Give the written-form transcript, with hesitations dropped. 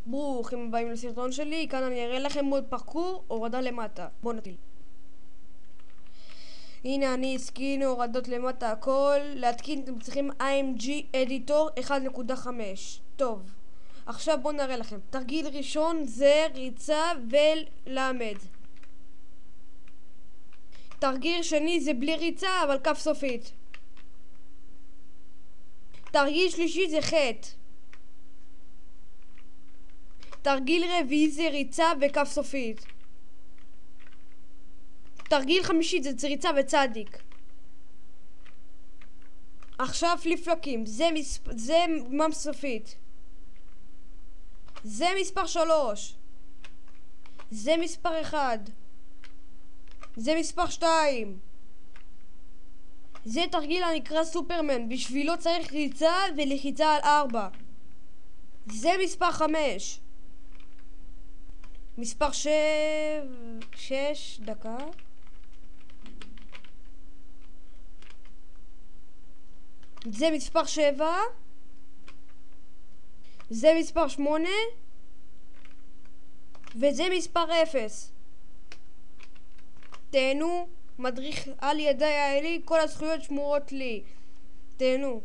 ברוכים הבאים לסרטון שלי. כאן אני אראה לכם מוד פרקור, הורדה למטה. בואו נתחיל. הנה אני סקין הורדות למטה הכל. להתקין אתם צריכים IMG Editor 1.5. טוב, עכשיו בואו נראה לכם. תרגיל ראשון זה ריצה ולמד. תרגיל שני זה בלי ריצה אבל כף סופית. תרגיל שלישי זה חטא. תרגיל רביעי זה ריצה וכף סופית. תרגיל חמישי זה ריצה וצדיק. עכשיו פליפלוקים, זה מם סופית. זה מספר 3. זה מספר 1. זה מספר 2. זה תרגיל הנקרא סופרמן, בשבילו צריך ריצה ולחיצה על 4. זה מספר 5. מספר 6, דקה. זה מספר 7. זה מספר 8. וזה מספר 0. תהנו, מדריך על ידי האלי, כל הזכויות שמורות לי. תהנו.